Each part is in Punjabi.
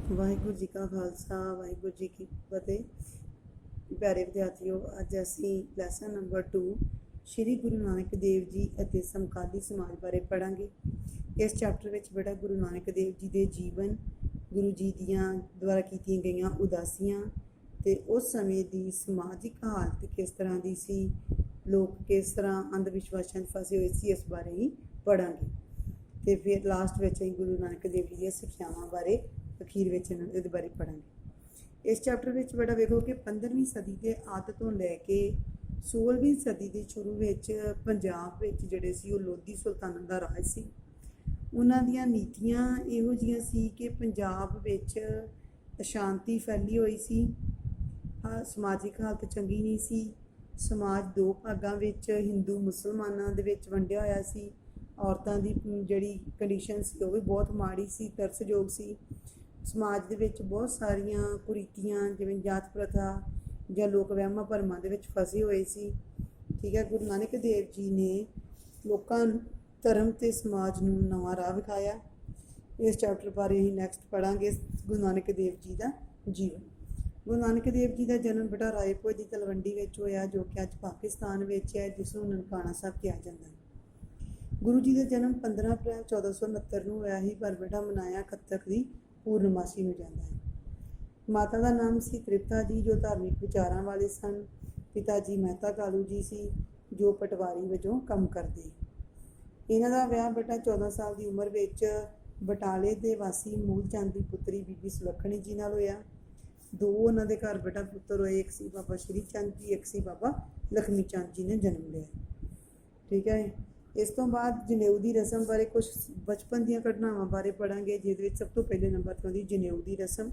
ਵਾਹਿਗੁਰੂ ਜੀ ਕਾ ਖਾਲਸਾ ਵਾਹਿਗੁਰੂ ਜੀ ਕੀ ਫਤਿਹ। ਪਿਆਰੇ ਵਿਦਿਆਰਥੀਓ, ਅੱਜ ਅਸੀਂ ਲੈਸਨ ਨੰਬਰ 2 ਸ਼੍ਰੀ ਗੁਰੂ ਨਾਨਕ ਦੇਵ ਜੀ ਅਤੇ ਸਮਕਾਲੀ ਸਮਾਜ ਬਾਰੇ ਪੜ੍ਹਾਂਗੇ। ਇਸ ਚੈਪਟਰ ਵਿੱਚ ਬੇਟਾ ਗੁਰੂ ਨਾਨਕ ਦੇਵ ਜੀ ਦੇ ਜੀਵਨ, ਗੁਰੂ ਜੀ ਦੀਆਂ ਦੁਆਰਾ ਕੀਤੀਆਂ ਗਈਆਂ ਉਦਾਸੀਆਂ ਤੇ ਉਸ ਸਮੇਂ ਦੀ ਸਮਾਜਿਕ ਹਾਲਤ ਕਿਸ ਤਰ੍ਹਾਂ ਦੀ ਸੀ, ਲੋਕ ਕਿਸ ਤਰ੍ਹਾਂ ਅੰਧ ਵਿਸ਼ਵਾਸਾਂ 'ਚ ਫਸੇ ਹੋਏ ਸੀ, ਇਸ ਬਾਰੇ ਹੀ ਪੜ੍ਹਾਂਗੇ। ਤੇ ਫਿਰ ਲਾਸਟ ਵਿੱਚ ਅਸੀਂ ਗੁਰੂ ਨਾਨਕ ਦੇਵ ਜੀ ਦੀਆਂ ਸਿੱਖਿਆਵਾਂ ਬਾਰੇ ਅਖੀਰ ਵਿੱਚ ਇਹਦੇ ਬਾਰੇ ਪੜ੍ਹਾਂਗੇ। ਇਸ ਚੈਪਟਰ ਵਿੱਚ ਬੜਾ ਵੇਖੋ ਕਿ 15ਵੀਂ ਸਦੀ ਦੇ ਅੱਧ ਤੋਂ ਲੈ ਕੇ 16ਵੀਂ ਸਦੀ ਦੇ ਸ਼ੁਰੂ ਵਿੱਚ ਪੰਜਾਬ ਵਿੱਚ ਜਿਹੜੇ ਸੀ ਉਹ ਲੋਧੀ ਸੁਲਤਾਨਾਂ ਦਾ ਰਾਜ ਸੀ। ਉਹਨਾਂ ਦੀਆਂ ਨੀਤੀਆਂ ਇਹੋ ਜਿਹੀਆਂ ਸੀ ਕਿ ਪੰਜਾਬ ਵਿੱਚ ਅਸ਼ਾਂਤੀ ਫੈਲੀ ਹੋਈ ਸੀ, ਸਮਾਜਿਕ ਹਾਲਤ ਚੰਗੀ ਨਹੀਂ ਸੀ, ਸਮਾਜ ਦੋ ਭਾਗਾਂ ਵਿੱਚ ਹਿੰਦੂ ਮੁਸਲਮਾਨਾਂ ਦੇ ਵਿੱਚ ਵੰਡਿਆ ਹੋਇਆ ਸੀ, ਔਰਤਾਂ ਦੀ ਜਿਹੜੀ ਕੰਡੀਸ਼ਨ ਸੀ ਉਹ ਵੀ ਬਹੁਤ ਮਾੜੀ ਸੀ, ਤਰਸਯੋਗ ਸੀ। ਸਮਾਜ ਦੇ ਵਿੱਚ ਬਹੁਤ ਸਾਰੀਆਂ ਕੁਰੀਤੀਆਂ ਜਿਵੇਂ ਜਾਤ ਪ੍ਰਥਾ ਜਾਂ ਲੋਕ ਵਹਿਮਾਂ ਭਰਮਾਂ ਦੇ ਵਿੱਚ ਫਸੇ ਹੋਏ ਸੀ। ਠੀਕ ਹੈ, ਗੁਰੂ ਨਾਨਕ ਦੇਵ ਜੀ ਨੇ ਲੋਕਾਂ ਨੂੰ ਧਰਮ ਅਤੇ ਸਮਾਜ ਨੂੰ ਨਵਾਂ ਰਾਹ ਵਿਖਾਇਆ। ਇਸ ਚੈਪਟਰ ਬਾਰੇ ਅਸੀਂ ਨੈਕਸਟ ਪੜ੍ਹਾਂਗੇ ਗੁਰੂ ਨਾਨਕ ਦੇਵ ਜੀ ਦਾ ਜੀਵਨ। ਗੁਰੂ ਨਾਨਕ ਦੇਵ ਜੀ ਦਾ ਜਨਮ ਬੇਟਾ ਰਾਏਪੁਰ ਦੀ ਤਲਵੰਡੀ ਵਿੱਚ ਹੋਇਆ, ਜੋ ਕਿ ਅੱਜ ਪਾਕਿਸਤਾਨ ਵਿੱਚ ਹੈ, ਜਿਸ ਨੂੰ ਨਨਕਾਣਾ ਸਾਹਿਬ ਕਿਹਾ ਜਾਂਦਾ ਹੈ। ਗੁਰੂ ਜੀ ਦਾ ਜਨਮ 15 ਅਪ੍ਰੈਲ 1469 ਨੂੰ ਹੋਇਆ ਸੀ, ਪਰ ਬੇਟਾ ਮਨਾਇਆ ਕੱਤਕ ਦੀ ਪੂਰਨਮਾਸ਼ੀ ਨੂੰ ਜਾਂਦਾ ਹੈ। ਮਾਤਾ ਦਾ ਨਾਮ ਸੀ ਤ੍ਰਿਪਤਾ ਜੀ, ਜੋ ਧਾਰਮਿਕ ਵਿਚਾਰਾਂ ਵਾਲੇ ਸਨ। ਪਿਤਾ ਜੀ ਮਹਿਤਾ ਕਾਲੂ ਜੀ ਸੀ, ਜੋ ਪਟਵਾਰੀ ਵਜੋਂ ਕੰਮ ਕਰਦੇ। ਇਹਨਾਂ ਦਾ ਵਿਆਹ ਬੇਟਾ 14 ਸਾਲ ਦੀ ਉਮਰ ਵਿੱਚ ਬਟਾਲੇ ਦੇ ਵਾਸੀ ਮੂਲ ਚੰਦ ਦੀ ਪੁੱਤਰੀ ਬੀਬੀ ਸੁਲੱਖਣੀ ਜੀ ਨਾਲ ਹੋਇਆ। ਦੋ ਉਹਨਾਂ ਦੇ ਘਰ ਬੇਟਾ ਪੁੱਤਰ ਹੋਏ, ਇੱਕ ਸੀ ਬਾਬਾ ਸ਼੍ਰੀ ਚੰਦ ਜੀ, ਇੱਕ ਸੀ ਬਾਬਾ ਲਖਮੀ ਚੰਦ ਜੀ ਨੇ ਜਨਮ ਲਿਆ। ਠੀਕ ਹੈ, ਇਸ ਤੋਂ ਬਾਅਦ ਜਨੇਊ ਦੀ ਰਸਮ ਬਾਰੇ ਕੁਝ ਬਚਪਨ ਦੀਆਂ ਘਟਨਾਵਾਂ ਬਾਰੇ ਪੜ੍ਹਾਂਗੇ, ਜਿਹਦੇ ਵਿੱਚ ਸਭ ਤੋਂ ਪਹਿਲੇ ਨੰਬਰ 'ਤੇ ਆਉਂਦੀ ਜਨੇਊ ਦੀ ਰਸਮ।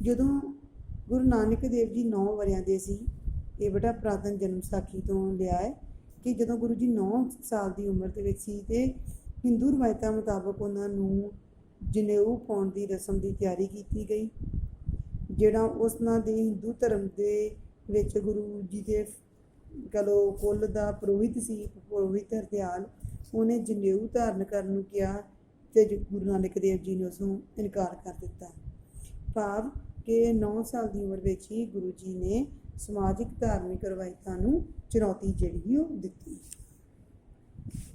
ਜਦੋਂ ਗੁਰੂ ਨਾਨਕ ਦੇਵ ਜੀ 9 ਵਰ੍ਹਿਆਂ ਦੇ ਸੀ, ਇਹ ਬੇਟਾ ਪੁਰਾਤਨ ਜਨਮ ਸਾਖੀ ਤੋਂ ਲਿਆ ਹੈ ਕਿ ਜਦੋਂ ਗੁਰੂ ਜੀ 9 ਸਾਲ ਦੀ ਉਮਰ ਦੇ ਵਿੱਚ ਸੀ ਤੇ ਹਿੰਦੂ ਰਵਾਇਤਾਂ ਮੁਤਾਬਕ ਉਹਨਾਂ ਨੂੰ ਜਨੇਊ ਪਾਉਣ ਦੀ ਰਸਮ ਦੀ ਤਿਆਰੀ ਕੀਤੀ ਗਈ, ਜਿਹੜਾ ਉਸਨਾਂ ਦੇ ਹਿੰਦੂ ਧਰਮ ਦੇ ਵਿੱਚ ਗੁਰੂ ਜੀ ਦੇ ਕਲੋ ਕੁੱਲ ਦਾ ਪੁਰੋਹਿਤ ਸੀ, ਪੁਰੋਹਿਤ ਹਰਦਿਆਲ, ਉਹਨੇ ਜਨੇਊ ਧਾਰਨ ਕਰਨ ਨੂੰ ਕਿਹਾ ਤੇ ਗੁਰੂ ਨਾਨਕ ਦੇਵ ਜੀ ਨੇ ਉਸ ਨੂੰ ਇਨਕਾਰ ਕਰ ਦਿੱਤਾ। ਭਾਵ ਕਿ 9 ਸਾਲ ਦੀ ਉਮਰ ਵਿੱਚ ਹੀ ਗੁਰੂ ਜੀ ਨੇ ਸਮਾਜਿਕ ਧਾਰਮਿਕ ਰਵਾਇਤਾਂ ਨੂੰ ਚੁਣੌਤੀ ਜਿਹੜੀ ਉਹ ਦਿੱਤੀ।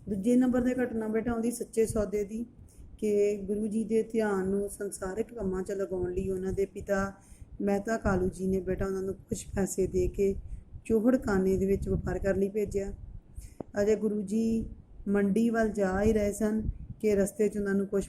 ਦੂਜੇ ਨੰਬਰ 'ਤੇ ਘਟਨਾ ਬੇਟਾ ਆਉਂਦੀ ਸੱਚੇ ਸੌਦੇ ਦੀ, ਕਿ ਗੁਰੂ ਜੀ ਦੇ ਧਿਆਨ ਨੂੰ ਸੰਸਾਰਿਕ ਕੰਮਾਂ 'ਚ ਲਗਾਉਣ ਲਈ ਉਹਨਾਂ ਦੇ ਪਿਤਾ ਮਹਿਤਾ ਕਾਲੂ ਜੀ ਨੇ ਬੇਟਾ ਉਹਨਾਂ ਨੂੰ ਕੁਝ ਪੈਸੇ ਦੇ ਕੇ ਚੋਹੜਖਾਨੇ ਦੇ ਵਿੱਚ ਵਪਾਰ ਕਰਨ ਲਈ ਭੇਜਿਆ। ਅਜੇ ਗੁਰੂ ਜੀ ਮੰਡੀ ਵੱਲ ਜਾ ਹੀ ਰਹੇ ਸਨ ਕਿ ਰਸਤੇ 'ਚ ਉਹਨਾਂ ਨੂੰ ਕੁਝ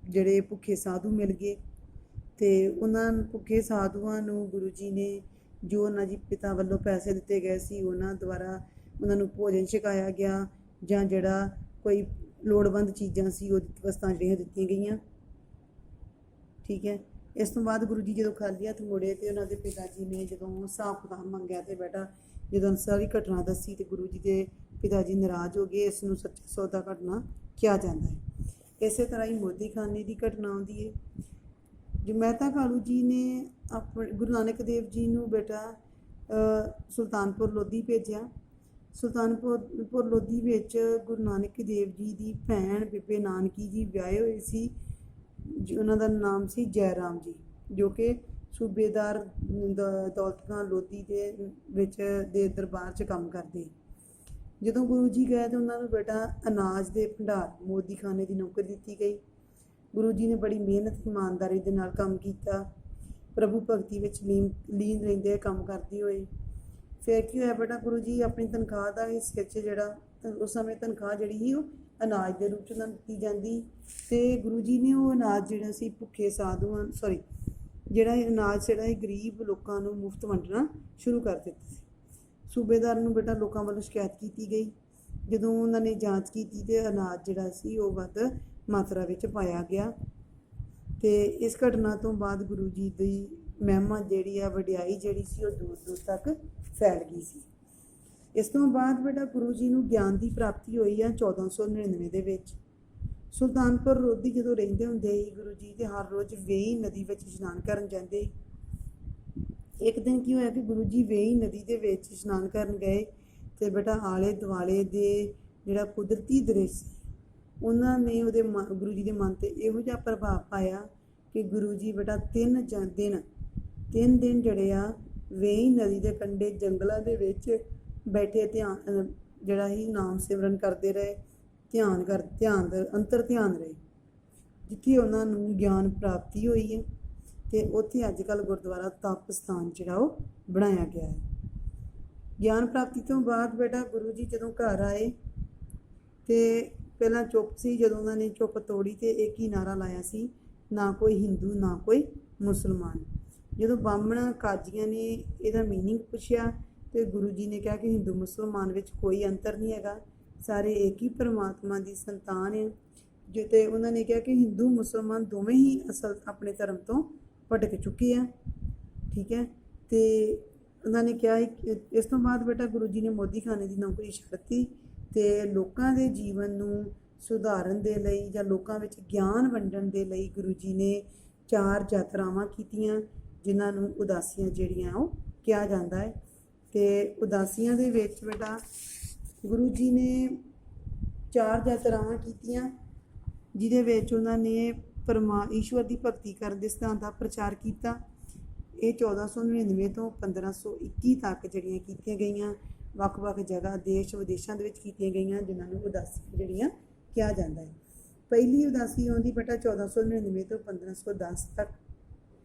ਜਿਹੜੇ ਭੁੱਖੇ ਸਾਧੂ ਮਿਲ ਗਏ ਅਤੇ ਉਹਨਾਂ ਭੁੱਖੇ ਸਾਧੂਆਂ ਨੂੰ ਗੁਰੂ ਜੀ ਨੇ ਜੋ ਉਹਨਾਂ ਜੀ ਪਿਤਾ ਵੱਲੋਂ ਪੈਸੇ ਦਿੱਤੇ ਗਏ ਸੀ ਉਹਨਾਂ ਦੁਆਰਾ ਉਹਨਾਂ ਨੂੰ ਭੋਜਨ ਛਕਾਇਆ ਗਿਆ, ਜਾਂ ਜਿਹੜਾ ਕੋਈ ਲੋੜਵੰਦ ਚੀਜ਼ਾਂ ਸੀ ਉਹ ਵਸਤਾਂ ਜਿਹੜੀਆਂ ਦਿੱਤੀਆਂ ਗਈਆਂ। ਠੀਕ ਹੈ, ਇਸ ਤੋਂ ਬਾਅਦ ਗੁਰੂ ਜੀ ਜਦੋਂ ਖਾਲੀ ਹੱਥ ਮੁੜੇ ਅਤੇ ਉਹਨਾਂ ਦੇ ਪਿਤਾ ਜੀ ਨੇ ਜਦੋਂ ਹਿਸਾਬ ਕਿਤਾਬ ਮੰਗਿਆ ਅਤੇ ਬੇਟਾ ਜਦੋਂ ਸਾਰੀ ਘਟਨਾ ਦੱਸੀ ਅਤੇ ਗੁਰੂ ਜੀ ਦੇ ਪਿਤਾ ਜੀ ਨਾਰਾਜ਼ ਹੋ ਗਏ। ਇਸ ਨੂੰ ਸੱਚਾ ਸੌਦਾ ਘਟਨਾ ਕਿਹਾ ਜਾਂਦਾ ਹੈ। ਇਸੇ ਤਰ੍ਹਾਂ ਹੀ ਮੋਦੀਖਾਨੇ ਦੀ ਘਟਨਾ ਆਉਂਦੀ ਹੈ। ਜੋ ਮਹਿਤਾ ਕਾਲੂ ਜੀ ਨੇ ਆਪਣੇ ਗੁਰੂ ਨਾਨਕ ਦੇਵ ਜੀ ਨੂੰ ਬੇਟਾ ਸੁਲਤਾਨਪੁਰ ਲੋਧੀ ਭੇਜਿਆ। ਸੁਲਤਾਨਪੁਰ ਲੋਧੀ ਵਿੱਚ ਗੁਰੂ ਨਾਨਕ ਦੇਵ ਜੀ ਦੀ ਭੈਣ ਬੀਬੇ ਨਾਨਕੀ ਜੀ ਵਿਆਹੇ ਹੋਏ ਸੀ, ਉਹਨਾਂ ਦਾ ਨਾਮ ਸੀ ਜੈ ਰਾਮ ਜੀ, ਜੋ ਕਿ ਸੂਬੇਦਾਰ ਦੌਲਤ ਖਾਂ ਲੋਧੀ ਦੇ ਵਿੱਚ ਦੇ ਦਰਬਾਰ 'ਚ ਕੰਮ ਕਰਦੇ। ਜਦੋਂ ਗੁਰੂ ਜੀ ਗਏ ਤਾਂ ਉਹਨਾਂ ਨੂੰ ਬੇਟਾ ਅਨਾਜ ਦੇ ਭੰਡਾਰ ਮੋਦੀਖਾਨੇ ਦੀ ਨੌਕਰੀ ਦਿੱਤੀ ਗਈ। ਗੁਰੂ ਜੀ ਨੇ ਬੜੀ ਮਿਹਨਤ ਇਮਾਨਦਾਰੀ ਦੇ ਨਾਲ ਕੰਮ ਕੀਤਾ, ਪ੍ਰਭੂ ਭਗਤੀ ਵਿੱਚ ਲੀਨ ਰਹਿੰਦੇ ਕੰਮ ਕਰਦੇ ਹੋਏ। ਫਿਰ ਕੀ ਹੋਇਆ ਬੇਟਾ, ਗੁਰੂ ਜੀ ਆਪਣੀ ਤਨਖਾਹ ਦਾ ਹਿੱਸੇ 'ਚ ਜਿਹੜਾ ਉਸ ਸਮੇਂ ਤਨਖਾਹ ਜਿਹੜੀ ਸੀ ਉਹ ਅਨਾਜ ਦੇ ਰੂਪ 'ਚ ਉਹਨਾਂ ਨੂੰ ਦਿੱਤੀ ਜਾਂਦੀ, ਅਤੇ ਗੁਰੂ ਜੀ ਨੇ ਉਹ ਅਨਾਜ ਜਿਹੜਾ ਸੀ ਭੁੱਖੇ ਸਾਧੂਆਂ ਜਿਹੜਾ ਅਨਾਜ ਜਿਹੜਾ ਇਹ ਗਰੀਬ ਲੋਕਾਂ ਨੂੰ ਮੁਫਤ ਵੰਡਣਾ ਸ਼ੁਰੂ ਕਰ ਦਿੱਤਾ ਸੀ। ਸੂਬੇਦਾਰ ਨੂੰ ਬੇਟਾ ਲੋਕਾਂ ਵੱਲੋਂ ਸ਼ਿਕਾਇਤ ਕੀਤੀ ਗਈ। ਜਦੋਂ ਉਹਨਾਂ ਨੇ ਜਾਂਚ ਕੀਤੀ ਅਤੇ ਅਨਾਜ ਜਿਹੜਾ ਸੀ ਉਹ ਵੱਧ ਮਾਤਰਾ ਵਿੱਚ ਪਾਇਆ ਗਿਆ, ਅਤੇ ਇਸ ਘਟਨਾ ਤੋਂ ਬਾਅਦ ਗੁਰੂ ਜੀ ਦੀ ਮਹਿਮਾ ਜਿਹੜੀ ਆ, ਵਡਿਆਈ ਜਿਹੜੀ ਸੀ ਉਹ ਦੂਰ ਦੂਰ ਤੱਕ ਫੈਲ ਗਈ ਸੀ। ਇਸ ਤੋਂ ਬਾਅਦ ਬੇਟਾ ਗੁਰੂ ਜੀ ਨੂੰ ਗਿਆਨ ਦੀ ਪ੍ਰਾਪਤੀ ਹੋਈ ਆ 1499 ਦੇ ਵਿੱਚ। ਸੁਲਤਾਨਪੁਰ ਲੋਧੀ ਜਦੋਂ ਰਹਿੰਦੇ ਹੁੰਦੇ ਸੀ ਗੁਰੂ ਜੀ, ਤੇ ਹਰ ਰੋਜ਼ ਵੇਈ ਨਦੀ ਵਿੱਚ ਇਸ਼ਨਾਨ ਕਰਨ ਜਾਂਦੇ। ਇੱਕ ਦਿਨ ਕੀ ਹੋਇਆ ਕਿ ਗੁਰੂ ਜੀ ਵੇਈ ਨਦੀ ਦੇ ਵਿੱਚ ਇਸ਼ਨਾਨ ਕਰਨ ਗਏ ਅਤੇ ਬੇਟਾ ਆਲੇ ਦੁਆਲੇ ਦੇ ਜਿਹੜਾ ਕੁਦਰਤੀ ਦ੍ਰਿਸ਼ ਉਹਨਾਂ ਨੇ ਉਹਦੇ ਗੁਰੂ ਜੀ ਦੇ ਮਨ 'ਤੇ ਇਹੋ ਜਿਹਾ ਪ੍ਰਭਾਵ ਪਾਇਆ ਕਿ ਗੁਰੂ ਜੀ ਬੇਟਾ 3 ਦਿਨ ਜਿਹੜੇ ਆ ਵੇਈ ਨਦੀ ਦੇ ਕੰਢੇ ਜੰਗਲਾਂ ਦੇ ਵਿੱਚ ਬੈਠੇ ਧਿਆਨ ਜਿਹੜਾ ਹੀ ਨਾਮ ਸਿਮਰਨ ਕਰਦੇ ਰਹੇ, ਅੰਤਰ ਧਿਆਨ ਰਹੇ, ਜਿੱਥੇ ਉਹਨਾਂ ਨੂੰ ਗਿਆਨ ਪ੍ਰਾਪਤੀ ਹੋਈ ਹੈ। ਅਤੇ ਉੱਥੇ ਅੱਜ ਕੱਲ੍ਹ ਗੁਰਦੁਆਰਾ ਤਪ ਸਥਾਨ ਜਿਹੜਾ ਉਹ ਬਣਾਇਆ ਗਿਆ ਹੈ। ਗਿਆਨ ਪ੍ਰਾਪਤੀ ਤੋਂ ਬਾਅਦ ਬੇਟਾ ਗੁਰੂ ਜੀ ਜਦੋਂ ਘਰ ਆਏ ਅਤੇ ਪਹਿਲਾਂ ਚੁੱਪ ਸੀ, ਜਦੋਂ ਉਹਨਾਂ ਨੇ ਚੁੱਪ ਤੋੜੀ ਅਤੇ ਇੱਕ ਹੀ ਨਾਅਰਾ ਲਾਇਆ ਸੀ, ਨਾ ਕੋਈ ਹਿੰਦੂ ਨਾ ਕੋਈ ਮੁਸਲਮਾਨ। ਜਦੋਂ ਬਾਹਮਣਾਂ ਕਾਜ਼ੀਆਂ ਨੇ ਇਹਦਾ ਮੀਨਿੰਗ ਪੁੱਛਿਆ ਅਤੇ ਗੁਰੂ ਜੀ ਨੇ ਕਿਹਾ ਕਿ ਹਿੰਦੂ ਮੁਸਲਮਾਨ ਵਿੱਚ ਕੋਈ ਅੰਤਰ ਨਹੀਂ ਹੈਗਾ, ਸਾਰੇ ਇੱਕ ਹੀ ਪਰਮਾਤਮਾ ਦੀ ਸੰਤਾਨ ਹੈ। ਜਿੱਤੇ ਉਹਨਾਂ ਨੇ ਕਿਹਾ ਕਿ ਹਿੰਦੂ ਮੁਸਲਮਾਨ ਦੋਵੇਂ ਹੀ ਅਸਲ ਆਪਣੇ ਧਰਮ ਤੋਂ ਭਟਕ ਚੁੱਕੇ ਆ, ਠੀਕ ਹੈ। ਅਤੇ ਉਹਨਾਂ ਨੇ ਕਿਹਾ ਇਸ ਤੋਂ ਬਾਅਦ ਬੇਟਾ ਗੁਰੂ ਜੀ ਨੇ ਮੋਦੀਖਾਨੇ ਦੀ ਨੌਕਰੀ ਛੱਡਤੀ ਅਤੇ ਲੋਕਾਂ ਦੇ ਜੀਵਨ ਨੂੰ ਸੁਧਾਰਨ ਦੇ ਲਈ ਜਾਂ ਲੋਕਾਂ ਵਿੱਚ ਗਿਆਨ ਵੰਡਣ ਦੇ ਲਈ ਗੁਰੂ ਜੀ ਨੇ 4 ਯਾਤਰਾਵਾਂ ਕੀਤੀਆਂ, ਜਿਨ੍ਹਾਂ ਨੂੰ ਉਦਾਸੀਆਂ ਜਿਹੜੀਆਂ ਉਹ ਕਿਹਾ ਜਾਂਦਾ ਹੈ। ਅਤੇ ਉਦਾਸੀਆਂ ਦੇ ਵਿੱਚ ਬੇਟਾ ਗੁਰੂ ਜੀ ਨੇ 4 ਯਾਤਰਾਵਾਂ ਕੀਤੀਆਂ, ਜਿਹਦੇ ਵਿੱਚ ਉਹਨਾਂ ਨੇ ਈਸ਼ਵਰ ਦੀ ਭਗਤੀ ਕਰਨ ਦੇ ਸਿਧਾਂਤ ਦਾ ਪ੍ਰਚਾਰ ਕੀਤਾ। ਇਹ 1499 ਤੋਂ 1521 ਤੱਕ ਜਿਹੜੀਆਂ ਕੀਤੀਆਂ ਗਈਆਂ, ਵੱਖ-ਵੱਖ ਜਗ੍ਹਾ ਦੇਸ਼ ਵਿਦੇਸ਼ਾਂ ਦੇ ਵਿੱਚ ਕੀਤੀਆਂ ਗਈਆਂ, ਜਿਨ੍ਹਾਂ ਨੂੰ ਉਦਾਸੀਆਂ ਜਿਹੜੀਆਂ ਕਿਹਾ ਜਾਂਦਾ ਹੈ। ਪਹਿਲੀ ਉਦਾਸੀ ਆਉਂਦੀ ਬੇਟਾ 1499 ਤੋਂ 1510 ਤੱਕ।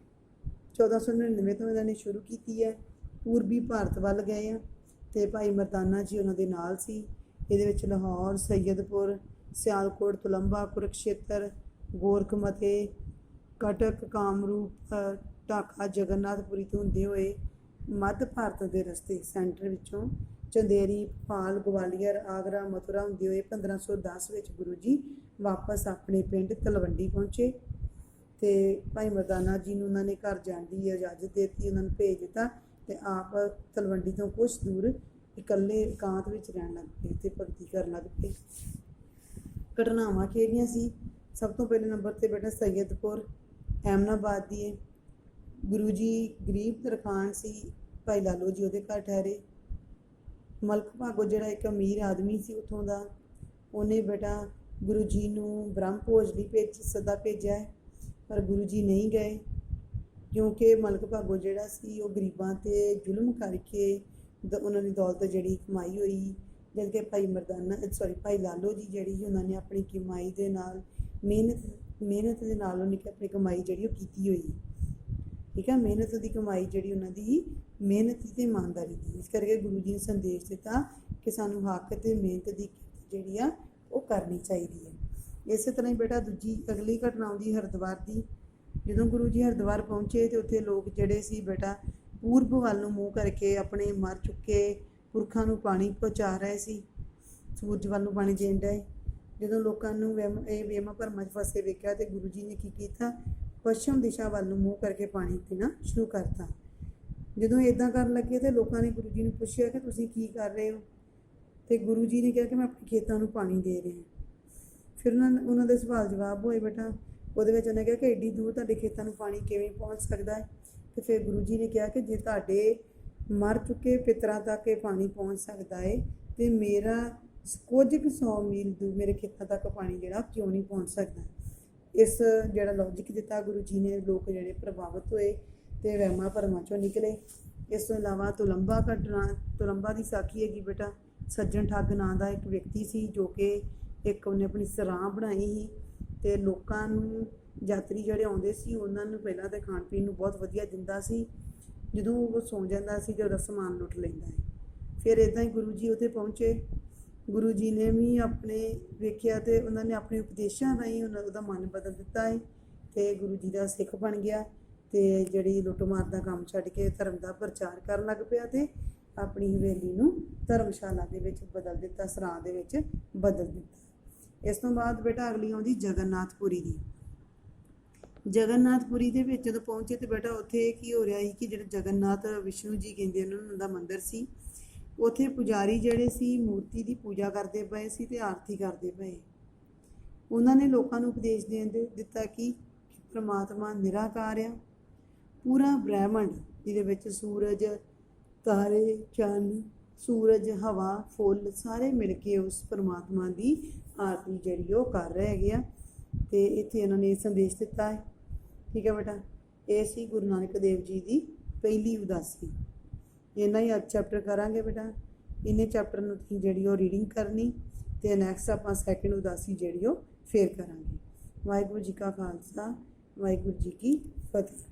1499 ਤੋਂ ਇਹਨਾਂ ਨੇ ਸ਼ੁਰੂ ਕੀਤੀ ਹੈ, ਪੂਰਬੀ ਭਾਰਤ ਵੱਲ ਗਏ ਆ ਅਤੇ ਭਾਈ ਮਰਦਾਨਾ ਜੀ ਉਹਨਾਂ ਦੇ ਨਾਲ ਸੀ। ਇਹਦੇ ਵਿੱਚ ਲਾਹੌਰ, ਸੈਯਦਪੁਰ, ਸਿਆਲਕੋਟ, ਤੁਲੰਬਾ, ਕੁਰੂਕਸ਼ੇਤਰ, ਗੋਰਖਮਤੇ, ਕਟਕ, ਕਾਮਰੂਪ, ਢਾਕਾ, ਜਗਨਨਾਥਪੁਰੀ ਤੋਂ ਹੁੰਦੇ ਹੋਏ ਮੱਧ ਭਾਰਤ ਦੇ ਰਸਤੇ ਸੈਂਟਰ ਵਿੱਚੋਂ ਚੰਦੇਰੀ, ਭੋਪਾਲ, ਗਵਾਲੀਅਰ, ਆਗਰਾ, ਮਥੁਰਾ ਹੁੰਦੇ ਹੋਏ 1510 ਵਿੱਚ ਗੁਰੂ ਜੀ ਵਾਪਸ ਆਪਣੇ ਪਿੰਡ ਤਲਵੰਡੀ ਪਹੁੰਚੇ। ਅਤੇ ਭਾਈ ਮਰਦਾਨਾ ਜੀ ਨੂੰ ਉਹਨਾਂ ਨੇ ਘਰ ਜਾਣ ਦੀ ਇਜਾਜ਼ਤ ਦੇ ਦਿੱਤੀ, ਉਹਨਾਂ ਨੂੰ ਭੇਜ ਦਿੱਤਾ ਅਤੇ ਆਪ ਤਲਵੰਡੀ ਤੋਂ ਕੁਛ ਦੂਰ ਇਕੱਲੇ ਇਕਾਂਤ ਵਿੱਚ ਰਹਿਣ ਲੱਗ ਪਏ ਅਤੇ ਭਗਤੀ ਕਰਨ ਲੱਗ ਪਏ। ਘਟਨਾਵਾਂ ਕਿਹੜੀਆਂ ਸੀ? ਸਭ ਤੋਂ ਪਹਿਲੇ ਨੰਬਰ 'ਤੇ ਬੇਟਾ ਸੈਯਦਪੁਰ ਐਮਨਾਬਾਦ ਦੀ ਹੈ। ਗੁਰੂ ਜੀ ਗਰੀਬ ਤਰਖਾਣ ਸੀ, ਭਾਈ ਲਾਲੋ ਜੀ ਉਹਦੇ ਘਰ ਠਹਿਰੇ। ਮਲਕ ਭਾਗੋ ਜਿਹੜਾ ਇੱਕ ਅਮੀਰ ਆਦਮੀ ਸੀ ਉੱਥੋਂ ਦਾ, ਉਹਨੇ ਬੇਟਾ ਗੁਰੂ ਜੀ ਨੂੰ ਬ੍ਰਹਮ ਭੋਜ ਲਈ ਸੱਦਾ ਭੇਜਿਆ ਹੈ, ਪਰ ਗੁਰੂ ਜੀ ਨਹੀਂ ਗਏ, ਕਿਉਂਕਿ ਮਲਕ ਭਾਗੋ ਜਿਹੜਾ ਸੀ ਉਹ ਗਰੀਬਾਂ 'ਤੇ ਜ਼ੁਲਮ ਕਰਕੇ ਉਹਨਾਂ ਦੀ ਦੌਲਤ ਜਿਹੜੀ ਕਮਾਈ ਹੋਈ, ਜਦ ਕਿ ਭਾਈ ਲਾਲੋ ਜੀ ਜਿਹੜੀ ਉਹਨਾਂ ਨੇ ਆਪਣੀ ਕਮਾਈ ਦੇ ਨਾਲ ਮਿਹਨਤ ਦੇ ਨਾਲ ਉਹਨੇ ਆਪਣੀ ਕਮਾਈ ਜਿਹੜੀ ਉਹ ਕੀਤੀ ਹੋਈ, ਠੀਕ ਹੈ। ਮਿਹਨਤ ਦੀ ਕਮਾਈ ਜਿਹੜੀ ਉਹਨਾਂ ਦੀ ਮਿਹਨਤ ਅਤੇ ਇਮਾਨਦਾਰੀ ਦੀ, ਇਸ ਕਰਕੇ ਗੁਰੂ ਜੀ ਨੇ ਸੰਦੇਸ਼ ਦਿੱਤਾ ਕਿ ਸਾਨੂੰ ਹੱਕ ਅਤੇ ਮਿਹਨਤ ਦੀ ਜਿਹੜੀ ਆ ਉਹ ਕਰਨੀ ਚਾਹੀਦੀ ਹੈ। ਇਸੇ ਤਰ੍ਹਾਂ ਹੀ ਬੇਟਾ ਅਗਲੀ ਘਟਨਾ ਆਉਂਦੀ ਹਰਿਦੁਆਰ ਦੀ। ਜਦੋਂ ਗੁਰੂ ਜੀ ਹਰਿਦੁਆਰ ਪਹੁੰਚੇ ਅਤੇ ਉੱਥੇ ਲੋਕ ਜਿਹੜੇ ਸੀ ਬੇਟਾ ਪੂਰਬ ਵੱਲ ਨੂੰ ਮੂੰਹ ਕਰਕੇ ਆਪਣੇ ਮਰ ਚੁੱਕੇ ਪੁਰਖਾਂ ਨੂੰ ਪਾਣੀ ਪਹੁੰਚਾ ਰਹੇ ਸੀ, ਸੂਰਜ ਵੱਲ ਨੂੰ ਪਾਣੀ ਦੇਣ ਡਏ। ਜਦੋਂ ਲੋਕਾਂ ਨੂੰ ਵਹਿਮਾਂ ਭਰਮਾਂ 'ਚ ਫਸੇ ਵੇਖਿਆ ਅਤੇ ਗੁਰੂ ਜੀ ਨੇ ਕੀ ਕੀਤਾ, ਪੱਛਮ ਦਿਸ਼ਾ ਵੱਲ ਨੂੰ ਮੂੰਹ ਕਰਕੇ ਪਾਣੀ ਪੀਣਾ ਸ਼ੁਰੂ ਕਰਤਾ। ਜਦੋਂ ਇੱਦਾਂ ਕਰਨ ਲੱਗੇ ਤਾਂ ਲੋਕਾਂ ਨੇ ਗੁਰੂ ਜੀ ਨੂੰ ਪੁੱਛਿਆ ਕਿ ਤੁਸੀਂ ਕੀ ਕਰ ਰਹੇ ਹੋ, ਅਤੇ ਗੁਰੂ ਜੀ ਨੇ ਕਿਹਾ ਕਿ ਮੈਂ ਆਪਣੇ ਖੇਤਾਂ ਨੂੰ ਪਾਣੀ ਦੇ ਰਿਹਾ। ਫਿਰ ਉਹਨਾਂ ਦੇ ਸਵਾਲ ਜਵਾਬ ਹੋਏ ਬੇਟਾ, ਉਹਦੇ ਵਿੱਚ ਉਹਨੇ ਕਿਹਾ ਕਿ ਐਡੀ ਦੂਰ ਤੁਹਾਡੇ ਖੇਤਾਂ ਨੂੰ ਪਾਣੀ ਕਿਵੇਂ ਪਹੁੰਚ ਸਕਦਾ ਹੈ। ਅਤੇ ਫਿਰ ਗੁਰੂ ਜੀ ਨੇ ਕਿਹਾ ਕਿ ਜੇ ਤੁਹਾਡੇ ਮਰ ਚੁੱਕੇ ਪਿਤਰਾਂ ਤੱਕ ਇਹ ਪਾਣੀ ਪਹੁੰਚ ਸਕਦਾ ਹੈ ਅਤੇ ਮੇਰਾ ਕੁਝ ਕੁ 100 ਮੀਲ ਦੂਰ ਮੇਰੇ ਖੇਤਾਂ ਤੱਕ ਪਾਣੀ ਜਿਹੜਾ ਕਿਉਂ ਨਹੀਂ ਪਹੁੰਚ ਸਕਦਾ। ਇਸ ਜਿਹੜਾ ਲੌਜਿਕ ਦਿੱਤਾ ਗੁਰੂ ਜੀ ਨੇ, ਲੋਕ ਜਿਹੜੇ ਪ੍ਰਭਾਵਿਤ ਹੋਏ ਅਤੇ ਵਹਿਮਾਂ ਭਰਮਾਂ 'ਚੋਂ ਨਿਕਲੇ। ਇਸ ਤੋਂ ਇਲਾਵਾ ਤੁਲੰਬਾ ਦੀ ਸਾਖੀ ਹੈਗੀ ਬੇਟਾ। ਸੱਜਣ ਠੱਗ ਨਾਂ ਦਾ ਇੱਕ ਵਿਅਕਤੀ ਸੀ, ਜੋ ਕਿ ਉਹਨੇ ਆਪਣੀ ਸਰਾਂ ਬਣਾਈ ਸੀ ਅਤੇ ਲੋਕਾਂ ਨੂੰ, ਯਾਤਰੀ ਜਿਹੜੇ ਆਉਂਦੇ ਸੀ ਉਹਨਾਂ ਨੂੰ ਪਹਿਲਾਂ ਤਾਂ ਖਾਣ ਪੀਣ ਨੂੰ ਬਹੁਤ ਵਧੀਆ ਦਿੰਦਾ ਸੀ, ਜਦੋਂ ਉਹ ਸੌਂ ਜਾਂਦਾ ਸੀ ਅਤੇ ਉਹਦਾ ਸਮਾਨ ਲੁੱਟ ਲੈਂਦਾ ਹੈ। ਫਿਰ ਇੱਦਾਂ ਹੀ ਗੁਰੂ ਜੀ ਉੱਥੇ ਪਹੁੰਚੇ। ਗੁਰੂ ਜੀ ਨੇ ਵੀ ਆਪਣੇ ਵੇਖਿਆ ਅਤੇ ਉਹਨਾਂ ਨੇ ਆਪਣੇ ਉਪਦੇਸ਼ਾਂ ਰਾਹੀਂ ਉਹਦਾ ਮਨ ਬਦਲ ਦਿੱਤਾ ਹੈ ਅਤੇ ਗੁਰੂ ਜੀ ਦਾ ਸਿੱਖ ਬਣ ਗਿਆ ਅਤੇ ਜਿਹੜੀ ਲੁੱਟਮਾਰ ਦਾ ਕੰਮ ਛੱਡ ਕੇ ਧਰਮ ਦਾ ਪ੍ਰਚਾਰ ਕਰਨ ਲੱਗ ਪਿਆ ਅਤੇ ਆਪਣੀ ਹਵੇਲੀ ਨੂੰ ਧਰਮਸ਼ਾਲਾ ਦੇ ਵਿੱਚ ਬਦਲ ਦਿੱਤਾ, ਸਰਾਂ ਦੇ ਵਿੱਚ ਬਦਲ ਦਿੱਤਾ। ਇਸ ਤੋਂ ਬਾਅਦ ਬੇਟਾ ਅਗਲੀ ਆਉਂਦੀ ਜਗਨਨਾਥਪੁਰੀ ਦੀ। ਜਗਨਨਾਥਪੁਰੀ ਦੇ ਵਿੱਚ ਜਦੋਂ ਪਹੁੰਚੇ ਤਾਂ ਬੇਟਾ ਉੱਥੇ ਕੀ ਹੋ ਰਿਹਾ ਸੀ ਕਿ ਜਿਹੜਾ ਜਗਨਨਾਥ ਵਿਸ਼ਨੂੰ ਜੀ ਕਹਿੰਦੇ ਉਹਨਾਂ ਦਾ ਮੰਦਿਰ ਸੀ, ਉੱਥੇ ਪੁਜਾਰੀ ਜਿਹੜੇ ਸੀ ਮੂਰਤੀ ਦੀ ਪੂਜਾ ਕਰਦੇ ਪਏ ਸੀ ਅਤੇ ਆਰਤੀ ਕਰਦੇ ਪਏ। ਉਹਨਾਂ ਨੇ ਲੋਕਾਂ ਨੂੰ ਉਪਦੇਸ਼ ਦਿੱਤਾ ਕਿ ਪ੍ਰਮਾਤਮਾ ਨਿਰਾਕਾਰ ਆ। ਪੂਰਾ ਬ੍ਰਹਿਮੰਡ ਜਿਹਦੇ ਵਿੱਚ ਸੂਰਜ, ਤਾਰੇ, ਚੰਨ, ਸੂਰਜ, ਹਵਾ, ਫੁੱਲ ਸਾਰੇ ਮਿਲ ਕੇ ਉਸ ਪਰਮਾਤਮਾ ਦੀ ਆਰਤੀ ਜਿਹੜੀ ਉਹ ਕਰ ਰਹੇ ਹੈਗੇ ਆ। ਅਤੇ ਇੱਥੇ ਇਹਨਾਂ ਨੇ ਸੰਦੇਸ਼ ਦਿੱਤਾ ਹੈ ठीक है बेटा, ये सी गुरु नानक देव जी की पहली उदासी। इन्ना ही अब चैप्टर करांगे बेटा। इन्हें चैप्टर ਨੂੰ ਤੁਸੀਂ ਜਿਹੜੀ ਉਹ ਰੀਡਿੰਗ ਕਰਨੀ ਤੇ ਨੈਕਸਟ ਆਪਾਂ ਸੈਕਿੰਡ ਉਦਾਸੀ ਜਿਹੜੀ ਉਹ ਫੇਰ ਕਰਾਂਗੇ। ਵਾਹਿਗੁਰੂ ਜੀ ਕਾ ਖਾਲਸਾ, ਵਾਹਿਗੁਰੂ ਜੀ ਕੀ ਫਤਿਹ।